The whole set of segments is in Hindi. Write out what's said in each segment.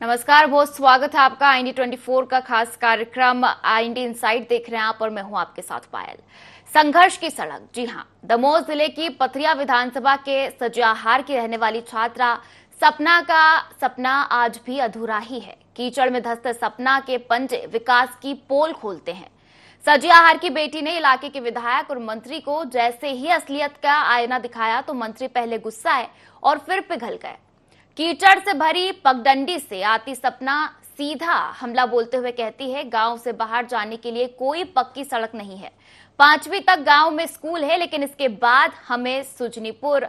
नमस्कार, बहुत स्वागत है आपका IND 24 का खास कार्यक्रम IND इनसाइट देख रहे हैं आप और मैं हूं आपके साथ पायल। संघर्ष की सड़क, जी हां, दमोह जिले की पथरिया विधानसभा के सजियाहार की रहने वाली छात्रा सपना का सपना आज भी अधूरा ही है। कीचड़ में धंसते सपना के पंजे विकास की पोल खोलते हैं। सजियाहार की बेटी ने इलाके के विधायक और मंत्री को जैसे ही असलियत का आईना दिखाया तो मंत्री पहले गुस्साए और फिर पिघल गए। कीचड़ से भरी पगडंडी से आती सपना सीधा हमला बोलते हुए कहती है, गांव से बाहर जाने के लिए कोई पक्की सड़क नहीं है। 5वीं तक गांव में स्कूल है, लेकिन इसके बाद हमें सुजनीपुर,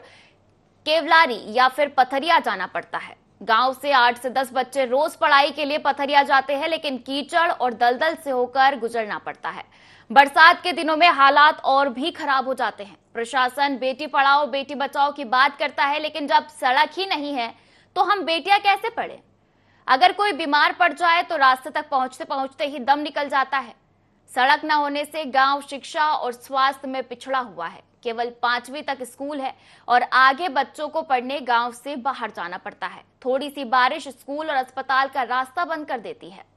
केवलारी या फिर पथरिया जाना पड़ता है। गांव से 8 से 10 बच्चे रोज पढ़ाई के लिए पथरिया जाते हैं, लेकिन कीचड़ और दलदल से होकर गुजरना पड़ता है। बरसात के दिनों में हालात और भी खराब हो जाते हैं। प्रशासन बेटी पढ़ाओ बेटी बचाओ की बात करता है, लेकिन जब सड़क ही नहीं है तो हम बेटियां कैसे पढ़े? अगर कोई बीमार पड़ जाए तो रास्ते तक पहुंचते पहुंचते ही दम निकल जाता है। सड़क न होने से गांव शिक्षा और स्वास्थ्य में पिछड़ा हुआ है। केवल 5वीं तक स्कूल है और आगे बच्चों को पढ़ने गांव से बाहर जाना पड़ता है। थोड़ी सी बारिश स्कूल और अस्पताल का रास्ता बंद कर देती है।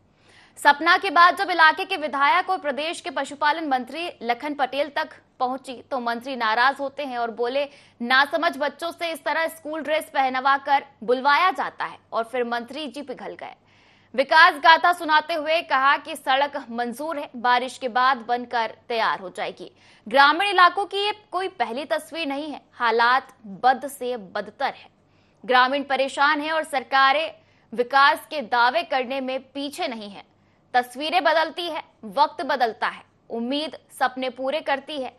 सपना के बाद जब इलाके के विधायक और प्रदेश के पशुपालन मंत्री लखन पटेल तक पहुंची तो मंत्री नाराज होते हैं और बोले, नासमझ बच्चों से इस तरह स्कूल ड्रेस पहनवा कर बुलवाया जाता है। और फिर मंत्री जी पिघल गए। विकास गाथा सुनाते हुए कहा कि सड़क मंजूर है, बारिश के बाद बनकर तैयार हो जाएगी। ग्रामीण इलाकों की ये कोई पहली तस्वीर नहीं है, हालात बद से बदतर है। ग्रामीण परेशान है और सरकारें विकास के दावे करने में पीछे नहीं है। तस्वीरें बदलती है, वक्त बदलता है, उम्मीद सपने पूरे करती है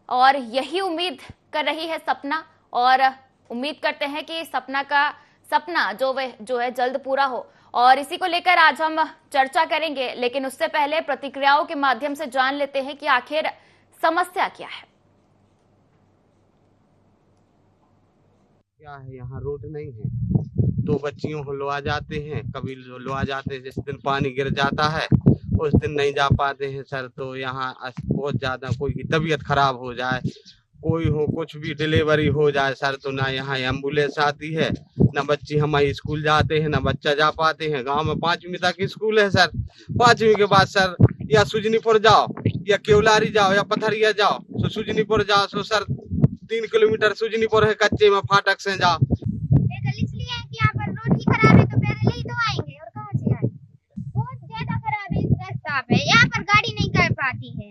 और यही उम्मीद कर रही है सपना। और उम्मीद करते हैं कि सपना का सपना जो है जल्द पूरा हो। और इसी को लेकर आज हम चर्चा करेंगे, लेकिन उससे पहले प्रतिक्रियाओं के माध्यम से जान लेते हैं कि आखिर समस्या क्या है। क्या है, यहाँ रोड नहीं है, 2 बच्चियों को लुआ जाते हैं, कभी लुआ जाते हैं, जिस दिन पानी गिर जाता है उस दिन नहीं जा पाते हैं सर। तो यहाँ बहुत ज्यादा कोई की तबीयत खराब हो जाए, कोई हो कुछ भी डिलीवरी हो जाए सर, तो ना यहाँ एम्बुलेंस आती है, ना बच्ची हमारी स्कूल जाते हैं, ना बच्चा जा पाते हैं। गांव में 5वीं तक स्कूल है सर। 5वीं के बाद सर या सुजनीपुर जाओ या केवलारी जाओ या पथरिया जाओ। तो सुजनीपुर जाओ तो सर 3 किलोमीटर सुजनीपुर है, कच्चे में फाटक से जाओ। इसलिए है कि यहाँ पर रोड ही खराब है, तो पैदल ही तो आएंगे और कहाँ से आएंगे। बहुत ज्यादा खराब है इस रास्ता पे, यहाँ पर गाड़ी नहीं कर पाती है।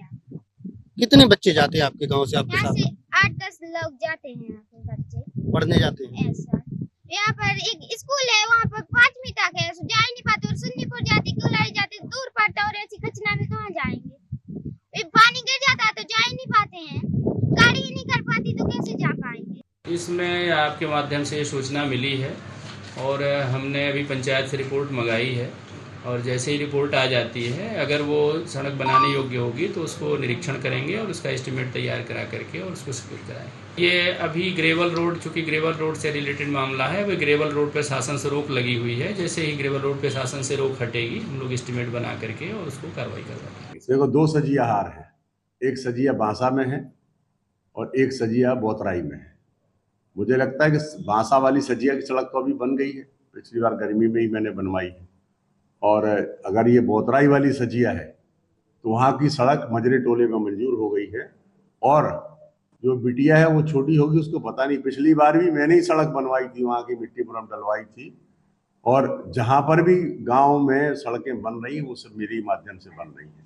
कितने बच्चे जाते हैं आपके गांव से आपके यहाँ साथ? से 8-10 लोग जाते हैं, यहाँ पे बच्चे पढ़ने जाते हैं। ऐसा यहाँ पर एक स्कूल है, वहाँ पर 5वीं तक है, जा ही नहीं पाते। और सुन्नीपुर जाते, केवलारी जाते, दूर पड़ता है और ऐसी कचना में कहाँ जाएंगे। पानी गिर जाता है तो जा ही नहीं पाते हैं, गाड़ी ही नहीं कर पाती तो कैसे जा पाएंगे। इसमें आपके माध्यम से ये सूचना मिली है और हमने अभी पंचायत से रिपोर्ट मंगाई है और जैसे ही रिपोर्ट आ जाती है, अगर वो सड़क बनाने योग्य होगी तो उसको निरीक्षण करेंगे और उसका एस्टीमेट तैयार करा करके और उसको स्वीकृत कराएंगे। ये अभी ग्रेवल रोड, चूँकि ग्रेवल रोड से रिलेटेड मामला है, वो ग्रेवल रोड पे शासन से रोक लगी हुई है। जैसे ही ग्रेवल रोड पे शासन से रोक हटेगी, हम लोग एस्टीमेट बना करके और उसको कार्रवाई करवाएंगे। देखो, 2 सजियाहार है, एक सजिया बांसा में है और एक सजिया बोतराई में है। मुझे लगता है कि बांसा वाली सजिया की सड़क तो अभी बन गई है, पिछली बार गर्मी में ही मैंने बनवाई है। और अगर ये बोतराई वाली सजिया है तो वहाँ की सड़क मजरे टोले में मंजूर हो गई है। और जो बिटिया है वो छोटी होगी, उसको पता नहीं, पिछली बार भी मैंने ही सड़क बनवाई थी, वहाँ की मिट्टी पुरम डलवाई थी। और जहाँ पर भी गाँव में सड़कें बन रही हैं वो सब मेरे माध्यम से बन रही हैं।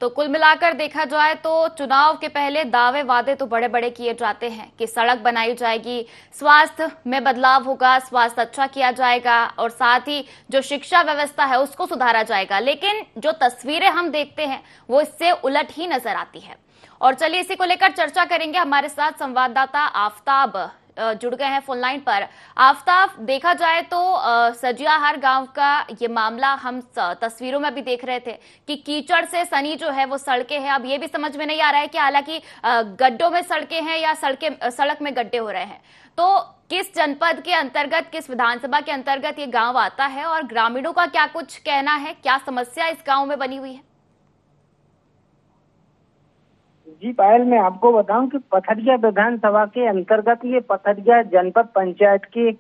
तो कुल मिलाकर देखा जाए तो चुनाव के पहले दावे वादे तो बड़े बड़े किए जाते हैं कि सड़क बनाई जाएगी, स्वास्थ्य में बदलाव होगा, स्वास्थ्य अच्छा किया जाएगा और साथ ही जो शिक्षा व्यवस्था है उसको सुधारा जाएगा। लेकिन जो तस्वीरें हम देखते हैं वो इससे उलट ही नजर आती है। और चलिए इसी को लेकर चर्चा करेंगे। हमारे साथ संवाददाता आफताब जुड़ गए हैं फोन लाइन पर। आफताब, देखा जाए तो सजियाहार गांव का ये मामला हम तस्वीरों में भी देख रहे थे कि कीचड़ से सनी जो है वो सड़कें हैं। अब ये भी समझ में नहीं आ रहा है कि हालांकि गड्ढों में सड़कें हैं या सड़क में गड्ढे हो रहे हैं। तो किस जनपद के अंतर्गत, किस विधानसभा के अंतर्गत ये गांव आता है और ग्रामीणों का क्या कुछ कहना है, क्या समस्या इस गांव में बनी हुई है? जी पायल, मैं आपको बताऊं कि पथरिया विधानसभा के अंतर्गत ये पथरिया जनपद पंचायत के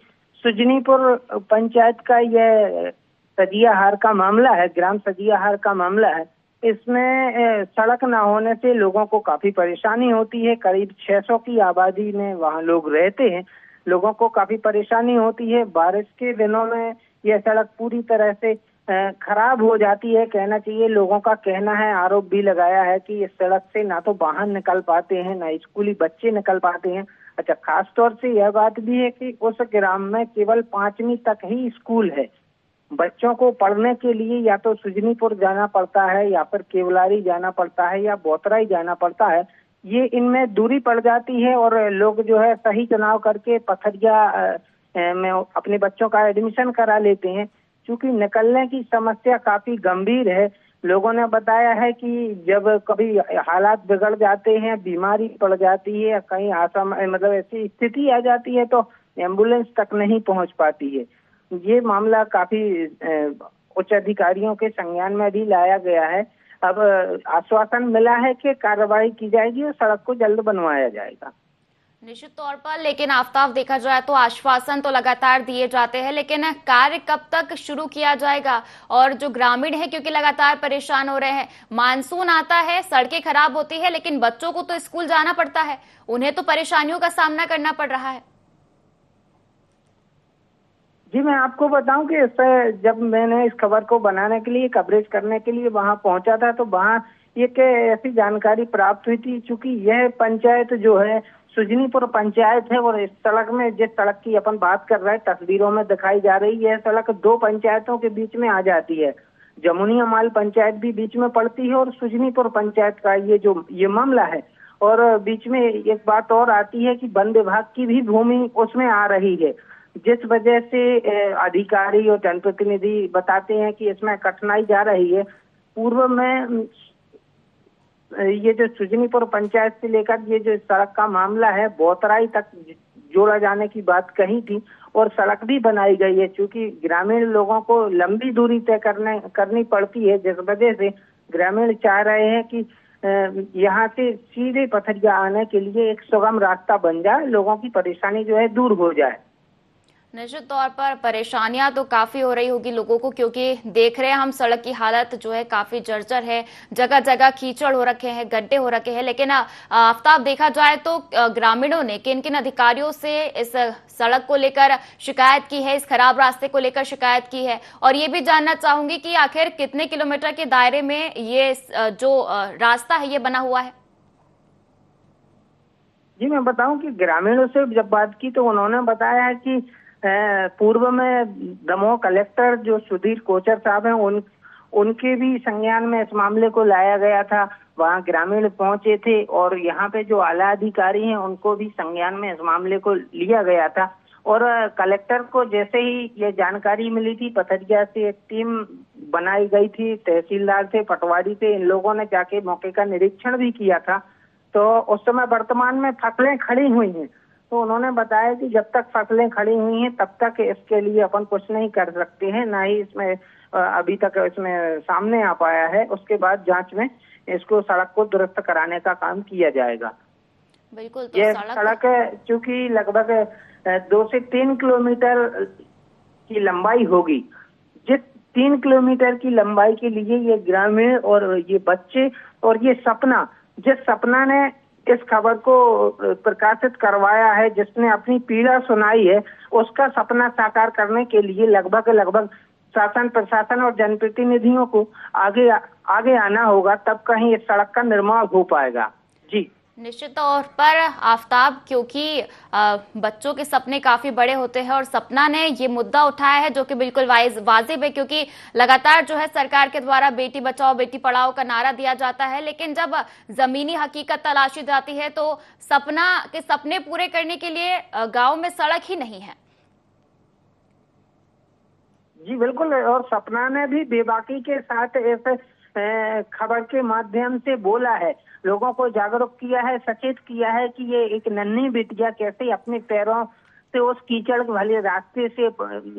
सुजनीपुर पंचायत का यह सजियाहार का मामला है, ग्राम सजियाहार का मामला है। इसमें सड़क न होने से लोगों को काफी परेशानी होती है। करीब 600 की आबादी में वहाँ लोग रहते हैं। लोगों को काफी परेशानी होती है। बारिश के दिनों में यह सड़क पूरी तरह से खराब हो जाती है, कहना चाहिए। लोगों का कहना है, आरोप भी लगाया है कि इस सड़क से ना तो वाहन निकल पाते हैं, ना स्कूली बच्चे निकल पाते हैं। अच्छा, खास तौर से यह बात भी है कि उस ग्राम में केवल 5वीं तक ही स्कूल है। बच्चों को पढ़ने के लिए या तो सुजनीपुर जाना पड़ता है, या फिर केवलारी जाना पड़ता है, या बोतराई जाना पड़ता है। ये इनमें दूरी पड़ जाती है और लोग जो है सही चुनाव करके पथरिया में अपने बच्चों का एडमिशन करा लेते हैं। क्योंकि निकलने की समस्या काफी गंभीर है। लोगों ने बताया है कि जब कभी हालात बिगड़ जाते हैं, बीमारी पड़ जाती है, कहीं मतलब ऐसी स्थिति आ जाती है तो एम्बुलेंस तक नहीं पहुंच पाती है। ये मामला काफी उच्च अधिकारियों के संज्ञान में भी लाया गया है। अब आश्वासन मिला है कि कार्रवाई की जाएगी और सड़क को जल्द बनवाया जाएगा। निश्चित तौर पर, लेकिन आफ्ताब देखा जाए तो आश्वासन तो लगातार दिए जाते हैं, लेकिन कार्य कब तक शुरू किया जाएगा? और जो ग्रामीण है क्योंकि लगातार परेशान हो रहे हैं, मानसून आता है, सड़कें खराब होती है, लेकिन बच्चों को तो स्कूल जाना पड़ता है, उन्हें तो परेशानियों का सामना करना पड़ रहा है। जी, मैं आपको बताऊं कि जब मैंने इस खबर को बनाने के लिए, कवरेज करने के लिए वहां पहुंचा था, तो वहां एक ऐसी जानकारी प्राप्त हुई थी। चूंकि यह पंचायत जो है सुजनीपुर पंचायत है, और इस सड़क में, जिस सड़क की अपन बात कर रहे हैं, तस्वीरों में दिखाई जा रही है, सड़क 2 पंचायतों के बीच में आ जाती है। जमुनिया माल पंचायत भी बीच में पड़ती है और सुजनीपुर पंचायत का ये मामला है। और बीच में एक बात और आती है कि वन विभाग की भी भूमि उसमें आ रही है, जिस वजह से अधिकारी और जनप्रतिनिधि बताते हैं कि इसमें कठिनाई जा रही है। पूर्व में ये जो सुजनीपुर पंचायत से लेकर ये जो सड़क का मामला है, बोतराई तक जोड़ा जाने की बात कही थी और सड़क भी बनाई गई है। क्योंकि ग्रामीण लोगों को लंबी दूरी तय करनी पड़ती है, जिस वजह से ग्रामीण चाह रहे हैं कि यहाँ से सीधे पथरिया आने के लिए एक सुगम रास्ता बन जाए, लोगों की परेशानी जो है दूर हो जाए। निश्चित तौर पर परेशानियां तो काफी हो रही होगी लोगों को, क्योंकि देख रहे हैं हम सड़क की हालत जो है काफी जर्जर है, जगह जगह कीचड़ हो रखे हैं, गड्ढे हो रखे हैं। लेकिन आफ्ताब देखा जाए तो ग्रामीणों ने किन किन अधिकारियों से इस सड़क को लेकर शिकायत की है, इस खराब रास्ते को लेकर शिकायत की है? और ये भी जानना चाहूंगी कि आखिर कितने किलोमीटर के दायरे में ये जो रास्ता है ये बना हुआ है? जी, मैं बताऊं कि ग्रामीणों से जब बात की तो उन्होंने बताया है कि पूर्व में दमोह कलेक्टर जो सुधीर कोचर साहब हैं, उनके भी संज्ञान में इस मामले को लाया गया था। वहां ग्रामीण पहुंचे थे और यहाँ पे जो आला अधिकारी हैं उनको भी संज्ञान में इस मामले को लिया गया था। और कलेक्टर को जैसे ही ये जानकारी मिली थी, पथरिया से एक टीम बनाई गई थी, तहसीलदार से, पटवारी से, इन लोगों ने जाके मौके का निरीक्षण भी किया था। तो उस समय वर्तमान में फसलें खड़ी हुई हैं, तो उन्होंने बताया कि जब तक फसलें खड़ी हुई हैं तब तक इसके लिए अपन कुछ नहीं कर सकते हैं, ना ही इसमें अभी तक इसमें सामने आ पाया है। उसके बाद जांच में इसको, सड़क को दुरुस्त कराने का काम किया जाएगा। बिल्कुल। तो ये सड़क चूंकि लगभग 2 से 3 किलोमीटर की लंबाई होगी। जिस 3 किलोमीटर की लंबाई के लिए ये ग्रामीण और ये बच्चे और ये सपना, जिस सपना ने इस खबर को प्रकाशित करवाया है, जिसने अपनी पीड़ा सुनाई है, उसका सपना साकार करने के लिए लगभग शासन, प्रशासन और जनप्रतिनिधियों को आगे आना होगा, तब कहीं इस सड़क का निर्माण हो पाएगा। जी, निश्चित तौर पर आफ्ताब, क्योंकि बच्चों के सपने काफी बड़े होते हैं और सपना ने ये मुद्दा उठाया है जो कि बिल्कुल वाजिब है, क्योंकि लगातार जो है सरकार के द्वारा बेटी बचाओ बेटी पढ़ाओ का नारा दिया जाता है, लेकिन जब जमीनी हकीकत तलाशी जाती है तो सपना के सपने पूरे करने के लिए गांव में सड़क ही नहीं है। जी बिल्कुल, और सपना ने भी बेबाकी के साथ ऐसे खबर के माध्यम से बोला है, लोगों को जागरूक किया है, सचेत किया है कि ये एक नन्ही बिटिया कैसे अपने पैरों से उस कीचड़ वाले रास्ते से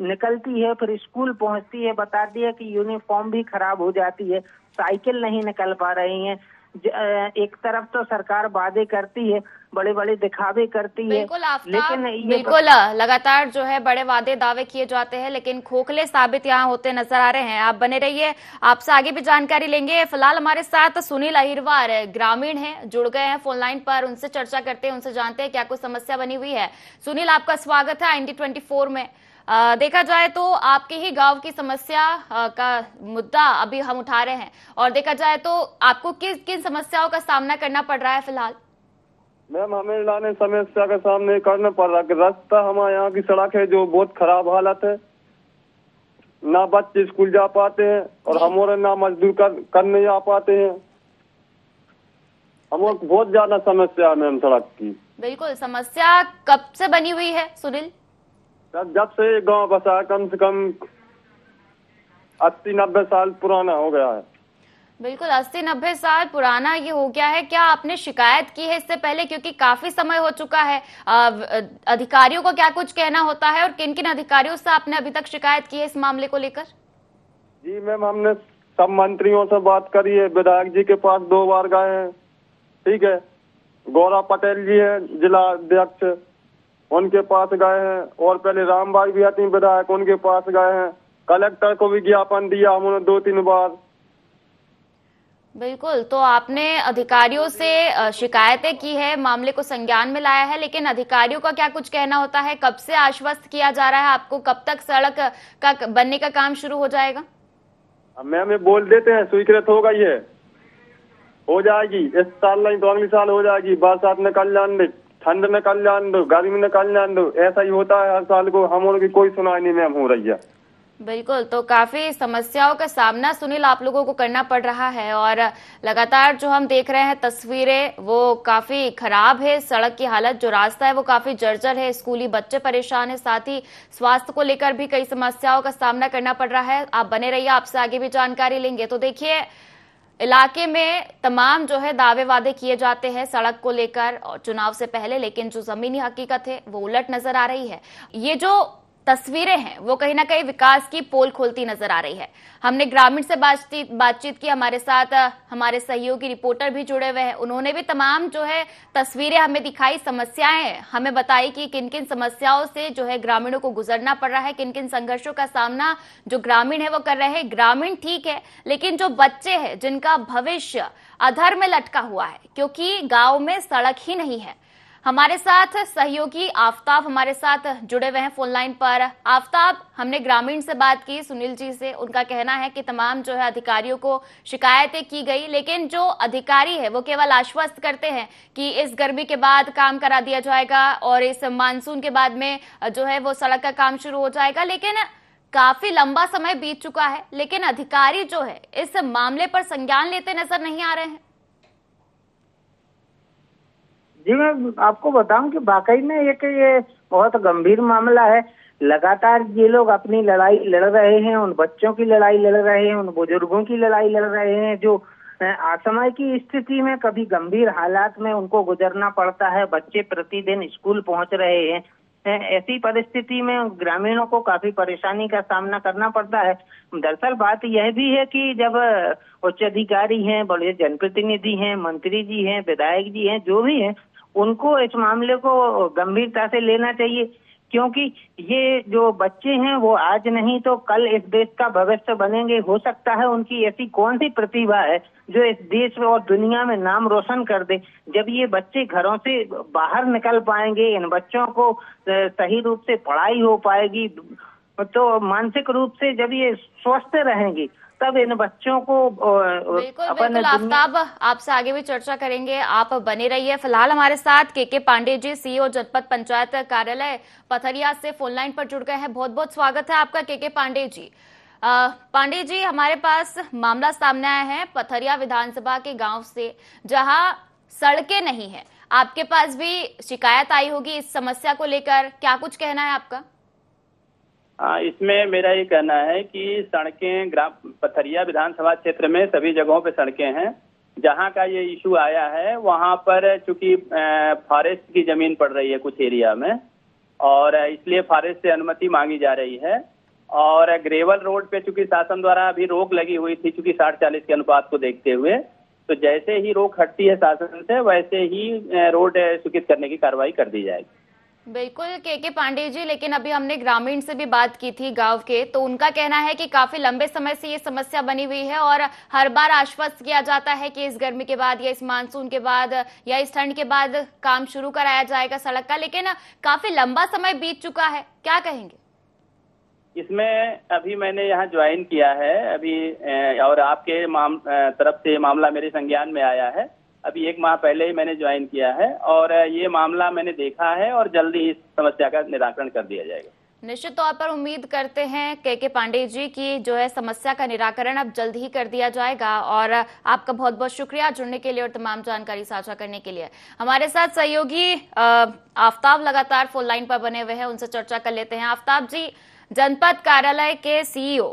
निकलती है, फिर स्कूल पहुंचती है। बता दिया कि यूनिफॉर्म भी खराब हो जाती है, साइकिल नहीं निकल पा रही है, एक तरफ तो सरकार वादे करती है, बड़े बड़े दिखावे करती है, बिल्कुल आफ्ताब, लेकिन ये बिल्कुल लगातार जो है बड़े वादे दावे किए जाते हैं लेकिन खोखले साबित यहाँ होते नजर आ रहे हैं। आप बने रहिए, आपसे आगे भी जानकारी लेंगे। फिलहाल हमारे साथ सुनील अहिरवार ग्रामीण हैं, जुड़ गए हैं फोन लाइन पर, उनसे चर्चा करते हैं, उनसे जानते हैं क्या कुछ समस्या बनी हुई है। सुनील, आपका स्वागत है IND24 में। देखा जाए तो आपके ही गांव की समस्या का मुद्दा अभी हम उठा रहे हैं, और देखा जाए तो आपको किन किन समस्याओं का सामना करना पड़ रहा है फिलहाल? मैम, हमें लाने समस्या का सामने करना पड़ रहा है कि रास्ता हमारे यहाँ की सड़क है जो बहुत खराब हालत है, ना बच्चे स्कूल जा पाते हैं और हमारे ना मजदूर करने जा पाते हैं। हमें बहुत ज्यादा समस्या है मैम सड़क की। बिल्कुल, समस्या कब से बनी हुई है सुनील? जब से गांव बसा है, कम से कम 80-90 साल पुराना हो गया है। बिल्कुल, 80-90 साल पुराना ये हो गया है। क्या आपने शिकायत की है इससे पहले, क्योंकि काफी समय हो चुका है? अधिकारियों को क्या कुछ कहना होता है और किन किन अधिकारियों से आपने अभी तक शिकायत की है इस मामले को लेकर? जी मैम, हमने सब मंत्रियों से बात करी है, विधायक जी के पास 2 बार गए हैं, ठीक है, गौरव पटेल जी है जिला अध्यक्ष, उनके पास गए हैं, और पहले राम भाई भी आती विधायक, उनके पास गए हैं, कलेक्टर को भी ज्ञापन दिया हमने 2-3 बार। बिल्कुल, तो आपने अधिकारियों से शिकायतें की है, मामले को संज्ञान में लाया है, लेकिन अधिकारियों का क्या कुछ कहना होता है? कब से आश्वस्त किया जा रहा है आपको? कब तक सड़क का बनने का काम शुरू हो जाएगा? मैम, ये बोल देते हैं स्वीकृत हो गई है, हो जाएगी, इस साल नहीं तो अगले साल हो जाएगी, बरसात निकल जाने दो, ठंड निकल जाने दो, गर्मी निकल जाने दो, ऐसा ही होता है हर साल को। हम लोगों की कोई सुनाई नहीं मैम हो रही है। बिल्कुल, तो काफी समस्याओं का सामना सुनील आप लोगों को करना पड़ रहा है, और लगातार जो हम देख रहे हैं तस्वीरें वो काफी खराब है। सड़क की हालत, जो रास्ता है वो काफी जर्जर है, स्कूली बच्चे परेशान है, साथ ही स्वास्थ्य को लेकर भी कई समस्याओं का सामना करना पड़ रहा है। आप बने रहिए, आपसे आगे भी जानकारी लेंगे। तो देखिए, इलाके में तमाम जो है दावे वादे किए जाते हैं सड़क को लेकर और चुनाव से पहले, लेकिन जो जमीनी हकीकत है वो उलट नजर आ रही है। ये जो तस्वीरें हैं वो कहीं ना कहीं विकास की पोल खोलती नजर आ रही है। हमने ग्रामीण से बातचीत की, हमारे साथ हमारे सहयोगी रिपोर्टर भी जुड़े हुए हैं, उन्होंने भी तमाम जो है तस्वीरें हमें दिखाई, समस्याएं हमें बताई कि किन किन समस्याओं से जो है ग्रामीणों को गुजरना पड़ रहा है, किन किन संघर्षों का सामना जो ग्रामीण है वो कर रहे हैं। ग्रामीण ठीक है, लेकिन जो बच्चे हैं जिनका भविष्य अधर में लटका हुआ है, क्योंकि गाँव में सड़क ही नहीं है। हमारे साथ सहयोगी आफ्ताब हमारे साथ जुड़े हुए हैं फोन लाइन पर। आफ्ताब, हमने ग्रामीण से बात की, सुनील जी से, उनका कहना है कि तमाम जो है अधिकारियों को शिकायतें की गई, लेकिन जो अधिकारी है वो केवल आश्वस्त करते हैं कि इस गर्मी के बाद काम करा दिया जाएगा और इस मानसून के बाद में जो है वो सड़क का काम शुरू हो जाएगा। लेकिन काफी लंबा समय बीत चुका है, लेकिन अधिकारी जो है इस मामले पर संज्ञान लेते नजर नहीं आ रहे हैं। जी, मैं आपको बताऊं कि वाकई में ये बहुत गंभीर मामला है। लगातार ये लोग अपनी लड़ाई लड़ रहे हैं, उन बच्चों की लड़ाई लड़ रहे हैं, उन बुजुर्गों की लड़ाई लड़ रहे हैं जो असमय की स्थिति में, कभी गंभीर हालात में उनको गुजरना पड़ता है। बच्चे प्रतिदिन स्कूल पहुंच रहे हैं, ऐसी परिस्थिति में ग्रामीणों को काफी परेशानी का सामना करना पड़ता है। दरअसल बात यह भी है कि जब उच्च अधिकारी हैं, बड़े जनप्रतिनिधि हैं, मंत्री जी हैं, विधायक जी हैं, जो भी हैं, उनको इस मामले को गंभीरता से लेना चाहिए, क्योंकि ये जो बच्चे हैं वो आज नहीं तो कल इस देश का भविष्य बनेंगे। हो सकता है उनकी ऐसी कौन सी प्रतिभा है जो इस देश और दुनिया में नाम रोशन कर दे। जब ये बच्चे घरों से बाहर निकल पाएंगे, इन बच्चों को सही रूप से पढ़ाई हो पाएगी, तो मानसिक रूप से जब ये स्वस्थ रहेंगे, तब इन बच्चों को बिल्कुल आफ्ताब, आपसे आगे भी चर्चा करेंगे, आप बने रहिए। फिलहाल हमारे साथ के पांडे जी, सीईओ जनपद पंचायत कार्यालय पथरिया से फोन लाइन पर जुड़ गए हैं। बहुत बहुत स्वागत है आपका के पांडे जी। पांडे जी, हमारे पास मामला सामने आया है पथरिया विधानसभा के गांव से, जहां सड़कें नहीं है। आपके पास भी शिकायत आई होगी इस समस्या को लेकर, क्या कुछ कहना है आपका? इसमें मेरा ये कहना है कि सड़कें ग्राम पथरिया विधानसभा क्षेत्र में सभी जगहों पे सड़कें हैं। जहां का ये इशू आया है वहां पर चूंकि फॉरेस्ट की जमीन पड़ रही है कुछ एरिया में, और इसलिए फॉरेस्ट से अनुमति मांगी जा रही है। और ग्रेवल रोड पे चूंकि शासन द्वारा अभी रोक लगी हुई थी चूंकि 60-40 के अनुपात को देखते हुए, तो जैसे ही रोक हटती है शासन से वैसे ही रोड स्वीकृत करने की कार्रवाई कर दी जाएगी। बिल्कुल के पांडे जी, लेकिन अभी हमने ग्रामीण से भी बात की थी गांव के, तो उनका कहना है कि काफी लंबे समय से ये समस्या बनी हुई है और हर बार आश्वस्त किया जाता है कि इस गर्मी के बाद या इस मानसून के बाद या इस ठंड के बाद काम शुरू कराया जाएगा सड़क का, लेकिन काफी लंबा समय बीत चुका है, क्या कहेंगे? इसमें अभी मैंने यहाँ ज्वाइन किया है अभी, और आपके तरफ से मामला मेरे संज्ञान में आया है। अभी 1 माह पहले ही मैंने ज्वाइन किया है और ये मामला मैंने देखा है और जल्दी इस समस्या का निराकरण कर दिया जाएगा। निश्चित तौर पर उम्मीद करते हैं के पांडे जी की जो है समस्या का निराकरण अब जल्द ही कर दिया जाएगा। और आपका बहुत बहुत शुक्रिया जुड़ने के लिए और तमाम जानकारी साझा करने के लिए। हमारे साथ सहयोगी आफ्ताब लगातार फोन लाइन पर बने हुए हैं, उनसे चर्चा कर लेते हैं। आफ्ताब जी, जनपद कार्यालय के सीईओ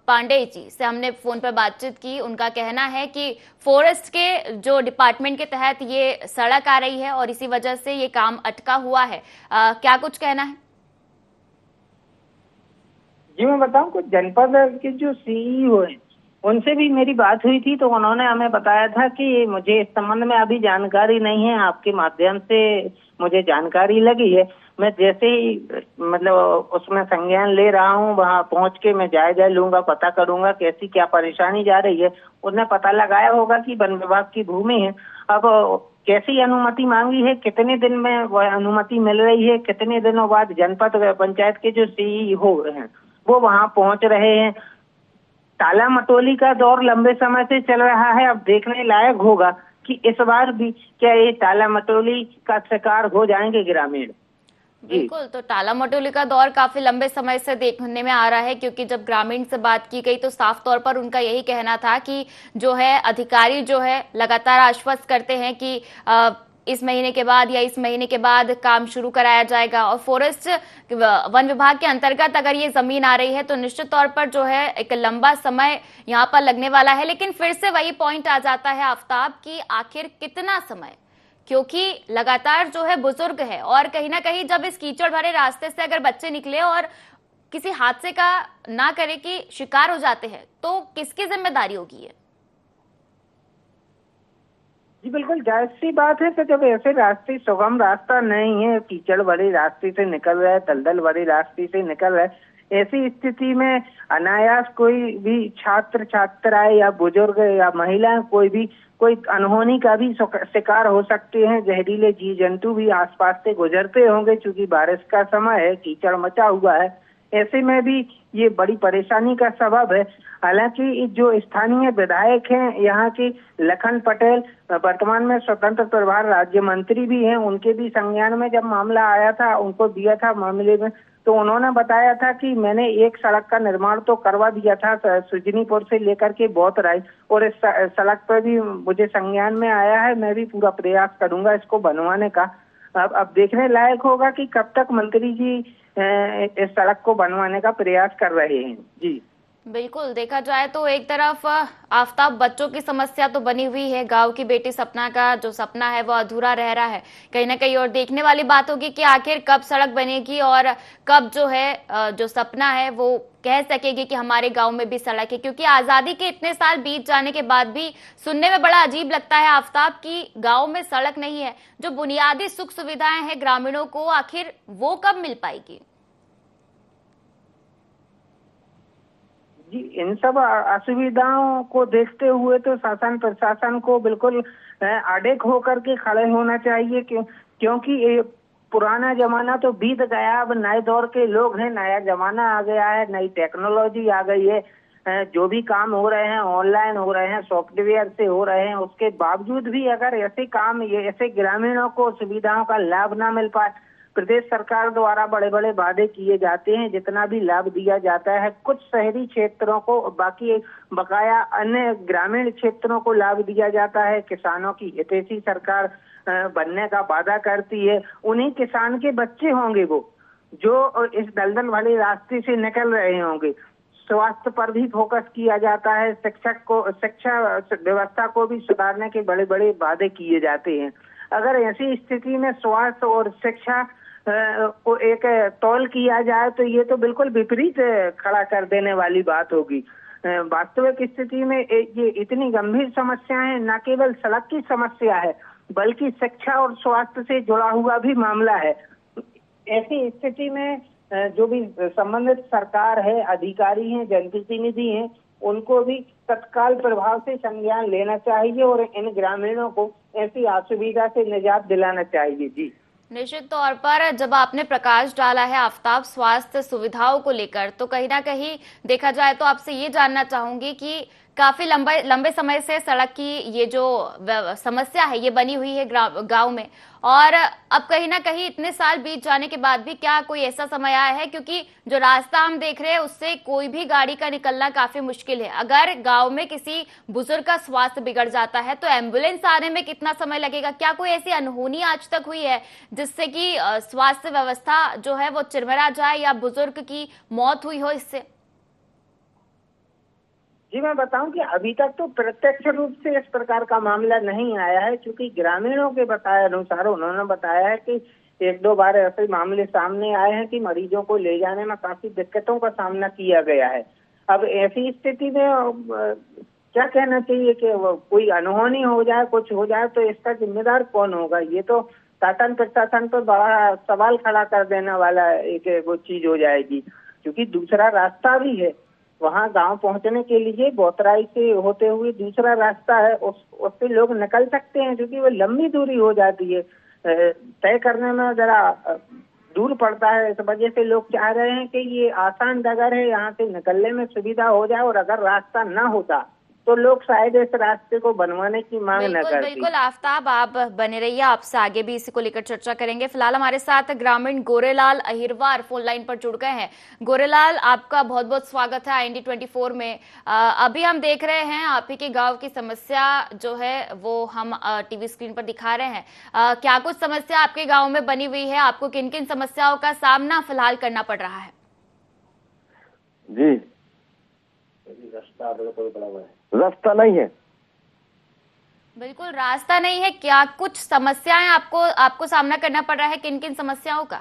पांडे जी से हमने फोन पर बातचीत की। उनका कहना है कि फॉरेस्ट के जो डिपार्टमेंट के तहत ये सड़क आ रही है और इसी वजह से ये काम अटका हुआ है। क्या कुछ कहना है? जी मैं बताऊं, कुछ जनपद के जो सीईओ हैं उनसे भी मेरी बात हुई थी, तो उन्होंने हमें बताया था कि मुझे इस संबंध में अभी जानकारी नहीं है, आपके माध्यम से मुझे जानकारी लगी है। मैं जैसे ही मतलब उसमें संज्ञान ले रहा हूँ, वहाँ पहुँच के मैं जायजा लूंगा, पता करूंगा कैसी क्या परेशानी जा रही है। उन्हें पता लगाया होगा कि वन विभाग की भूमि है। अब कैसी अनुमति मांगी है, कितने दिन में वह अनुमति मिल रही है, कितने दिनों बाद जनपद पंचायत के जो सीईओ हैं वो वहाँ पहुँच रहे हैं। ताला मटोली का दौर लंबे समय से चल रहा है। अब देखने लायक होगा कि इस बार भी क्या ये ताला मटोली का शिकार हो जाएंगे ग्रामीण। बिल्कुल, तो टाला मटोली का दौर काफी लंबे समय से देखने में आ रहा है, क्योंकि जब ग्रामीण से बात की गई तो साफ तौर पर उनका यही कहना था कि जो है अधिकारी जो है लगातार आश्वस्त करते हैं कि इस महीने के बाद या इस महीने के बाद काम शुरू कराया जाएगा। और फॉरेस्ट वन विभाग के अंतर्गत अगर ये जमीन आ रही है तो निश्चित तौर पर जो है एक लंबा समय यहाँ पर लगने वाला है। लेकिन फिर से वही पॉइंट आ जाता है आफ्ताब की आखिर कितना समय, क्योंकि लगातार जो है बुजुर्ग है और कहीं ना कहीं जब इस कीचड़ भरे रास्ते से अगर बच्चे निकले और किसी हादसे का ना करे कि शिकार हो जाते हैं तो किसकी जिम्मेदारी होगी ये? जी बिल्कुल जायज सी बात है कि जब ऐसे रास्ते, सुगम रास्ता नहीं है, कीचड़ भरे रास्ते से निकल रहा है, दलदल भरे रास्ते से निकल रहा है, ऐसी स्थिति में अनायास कोई भी छात्र छात्राएं या बुजुर्ग या महिलाएं कोई अनहोनी का भी शिकार हो सकते हैं। जहरीले जीव जंतु भी आसपास से गुजरते होंगे, क्योंकि बारिश का समय है, कीचड़ मचा हुआ है। ऐसे में भी ये बड़ी परेशानी का सबब है। हालांकि जो स्थानीय विधायक हैं यहाँ के लखन पटेल, वर्तमान में स्वतंत्र प्रभार राज्य मंत्री भी हैं, उनके भी संज्ञान में जब मामला आया था, उनको दिया था मामले में, तो उन्होंने बताया था कि मैंने एक सड़क का निर्माण तो करवा दिया था सुजनीपुर से लेकर के बौतराई, और इस सड़क पर भी मुझे संज्ञान में आया है। मैं भी पूरा प्रयास करूंगा इसको बनवाने का। अब देखने लायक होगा कि कब तक मंत्री जी इस सड़क को बनवाने का प्रयास कर रहे हैं। जी बिल्कुल, देखा जाए तो एक तरफ आफ्ताब बच्चों की समस्या तो बनी हुई है, गांव की बेटी सपना का जो सपना है वो अधूरा रह रहा है कहीं ना कहीं, और देखने वाली बात होगी कि आखिर कब सड़क बनेगी और कब जो है जो सपना है वो कह सकेगी कि हमारे गांव में भी सड़क है। क्योंकि आजादी के इतने साल बीत जाने के बाद भी सुनने में बड़ा अजीब लगता है आफ्ताब की गाँव में सड़क नहीं है। जो बुनियादी सुख सुविधाएं हैं ग्रामीणों को, आखिर वो कब मिल पाएगी? जी इन सब असुविधाओं को देखते हुए तो शासन प्रशासन को बिल्कुल अड़ेक होकर के खड़े होना चाहिए, क्योंकि ये पुराना जमाना तो बीत गया। अब नए दौर के लोग हैं, नया जमाना आ गया है, नई टेक्नोलॉजी आ गई है। जो भी काम हो रहे हैं ऑनलाइन हो रहे हैं, सॉफ्टवेयर से हो रहे हैं। उसके बावजूद भी अगर ऐसे काम, ऐसे ग्रामीणों को सुविधाओं का लाभ ना मिल पाए, प्रदेश सरकार द्वारा बड़े बड़े वादे किए जाते हैं, जितना भी लाभ दिया जाता है कुछ शहरी क्षेत्रों को, बाकी बकाया अन्य ग्रामीण क्षेत्रों को लाभ दिया जाता है। किसानों की हितैषी सरकार बनने का वादा करती है। उन्हीं किसान के बच्चे होंगे वो जो इस दलदल वाले रास्ते से निकल रहे होंगे। स्वास्थ्य पर भी फोकस किया जाता है, शिक्षा व्यवस्था को भी सुधारने के बड़े बड़े वादे किए जाते हैं। अगर ऐसी स्थिति में स्वास्थ्य और शिक्षा को एक तौल किया जाए तो ये तो बिल्कुल विपरीत खड़ा कर देने वाली बात होगी। वास्तविक स्थिति में ये इतनी गंभीर समस्या है, न केवल सड़क की समस्या है बल्कि शिक्षा और स्वास्थ्य से जुड़ा हुआ भी मामला है। ऐसी स्थिति में जो भी संबंधित सरकार है, अधिकारी हैं, जनप्रतिनिधि हैं, उनको भी तत्काल प्रभाव से संज्ञान लेना चाहिए और इन ग्रामीणों को ऐसी असुविधा से निजात दिलाना चाहिए। जी निश्चित तौर पर जब आपने प्रकाश डाला है आफ्ताब स्वास्थ्य सुविधाओं को लेकर, तो कहीं ना कहीं देखा जाए तो आपसे ये जानना चाहूंगी कि काफी लंबे समय से सड़क की ये जो समस्या है ये बनी हुई है गांव में, और अब कहीं ना कहीं इतने साल बीत जाने के बाद भी क्या कोई ऐसा समय आया है, क्योंकि जो रास्ता हम देख रहे हैं उससे कोई भी गाड़ी का निकलना काफी मुश्किल है। अगर गांव में किसी बुजुर्ग का स्वास्थ्य बिगड़ जाता है तो एम्बुलेंस आने में कितना समय लगेगा? क्या कोई ऐसी अनहोनी आज तक हुई है जिससे कि स्वास्थ्य व्यवस्था जो है वो चिरमरा जाए या बुजुर्ग की मौत हुई हो इससे? जी मैं बताऊं कि अभी तक तो प्रत्यक्ष रूप से इस प्रकार का मामला नहीं आया है, क्योंकि ग्रामीणों के बताए अनुसार उन्होंने बताया है कि एक दो बार ऐसे मामले सामने आए हैं कि मरीजों को ले जाने में काफी दिक्कतों का सामना किया गया है। अब ऐसी स्थिति में क्या कहना चाहिए कि कोई अनहोनी हो जाए, कुछ हो जाए तो इसका जिम्मेदार कौन होगा? ये तो शासन प्रशासन पर बड़ा सवाल खड़ा कर देने वाला एक वो चीज हो जाएगी, क्योंकि दूसरा रास्ता भी है। वहाँ गांव पहुंचने के लिए बोतराई से होते हुए दूसरा रास्ता है, उससे लोग निकल सकते हैं, क्योंकि वो लंबी दूरी हो जाती है, तय करने में जरा दूर पड़ता है। इस वजह से लोग चाह रहे हैं कि ये आसान डगर है, यहाँ से निकलने में सुविधा हो जाए, और अगर रास्ता न होता तो लोग शायद इस रास्ते को बनवाने की मांग न करते। बिल्कुल आफ्ताब, आप बने रहिए, आपसे आगे भी इसी को लेकर चर्चा करेंगे। फिलहाल हमारे साथ ग्रामीण गोरेलाल अहिरवार फोन लाइन पर जुड़ गए हैं। गोरेलाल, आपका बहुत बहुत स्वागत है IND 24 में। अभी हम देख रहे हैं आप ही के गांव की समस्या जो है वो हम टीवी स्क्रीन पर दिखा रहे हैं। क्या कुछ समस्या आपके गाँव में बनी हुई है? आपको किन किन समस्याओं का सामना फिलहाल करना पड़ रहा है? जी रास्ता नहीं है। बिल्कुल रास्ता नहीं है। क्या कुछ समस्याएं आपको सामना करना पड़ रहा है? किन किन समस्याओं का?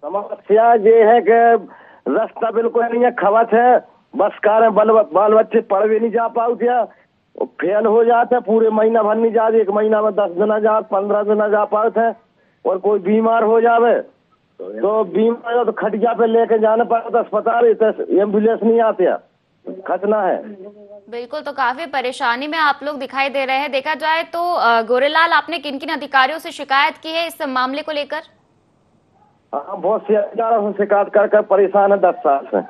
समस्या ये है कि रास्ता बिल्कुल नहीं है, खवत है, बस कार बाल बच्चे पढ़ भी नहीं जा पाते, फेल हो जाते, पूरे महीना भर नहीं जाते, एक महीना में 10 दिन जा 15 दिन जा पाते हैं। और कोई बीमार हो जावे तो बीमार तो खटिया पे लेके जाने पड़ता अस्पताल, एम्बुलेंस नहीं आते, खतना है। बिल्कुल, तो काफी परेशानी में आप लोग दिखाई दे रहे हैं। देखा जाए तो गोरेलाल, आपने किन किन अधिकारियों से शिकायत की है इस मामले को लेकर? हाँ, बहुत से अधिकारियों से शिकायत कर परेशान है 10 साल से।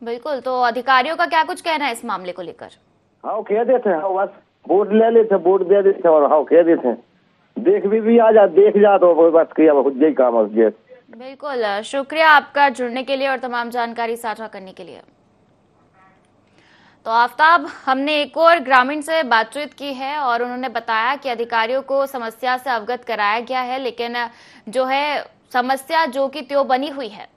बिल्कुल, तो अधिकारियों का क्या कुछ कहना है इस मामले को लेकर? हाँ कह देते हैं, हाँ बस वोट ले लेते, वोट दे देते और हाँ कह देते हैं, देख भी आ जा, देख जा तो बस किया यही काम है। बिल्कुल, शुक्रिया आपका जुड़ने के लिए और तमाम जानकारी साझा करने के लिए। तो आफ्ताब, हमने एक और ग्रामीण से बातचीत की है और उन्होंने बताया कि अधिकारियों को समस्या से अवगत कराया गया है, लेकिन जो है समस्या जो कि त्यों बनी हुई है।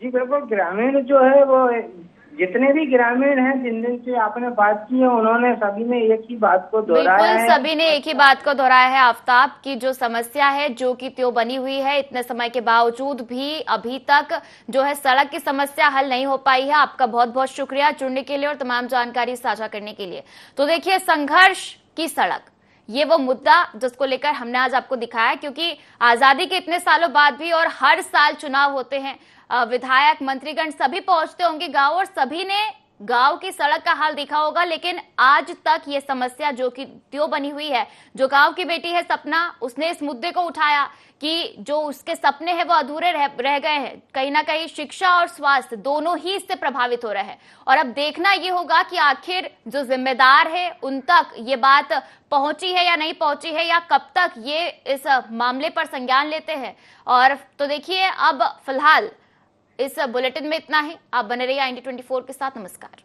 जी बिल्कुल, ग्रामीण जो है वो जितने भी ग्रामीण हैं जिन दिन से आपने बात की है, उन्होंने सभी ने एक ही बात को दोहराया है। सभी ने एक ही बात को दोहराया है आफ्ताब की जो समस्या है जो कि त्यों बनी हुई है, इतने समय के बावजूद भी अभी तक जो है सड़क की समस्या हल नहीं हो पाई है। आपका बहुत बहुत शुक्रिया जुड़ने के लिए और तमाम जानकारी साझा करने के लिए। तो देखिए, संघर्ष की सड़क, ये वो मुद्दा जिसको लेकर हमने आज आपको दिखाया, क्योंकि आजादी के इतने सालों बाद भी और हर साल चुनाव होते हैं, विधायक मंत्रीगण सभी पहुंचते होंगे गांव और सभी ने गांव की सड़क का हाल देखा होगा, लेकिन आज तक ये समस्या जो कि त्यों बनी हुई है। जो गांव की बेटी है सपना, उसने इस मुद्दे को उठाया कि जो उसके सपने हैं वो अधूरे रह गए हैं। कहीं ना कहीं शिक्षा और स्वास्थ्य दोनों ही इससे प्रभावित हो रहे हैं और अब देखना ये होगा कि आखिर जो जिम्मेदार है उन तक ये बात पहुंची है या नहीं पहुंची है, या कब तक ये इस मामले पर संज्ञान लेते हैं। और तो देखिए, अब फिलहाल इस बुलेटिन में इतना ही। आप बने रहिए IND 24 के साथ। नमस्कार।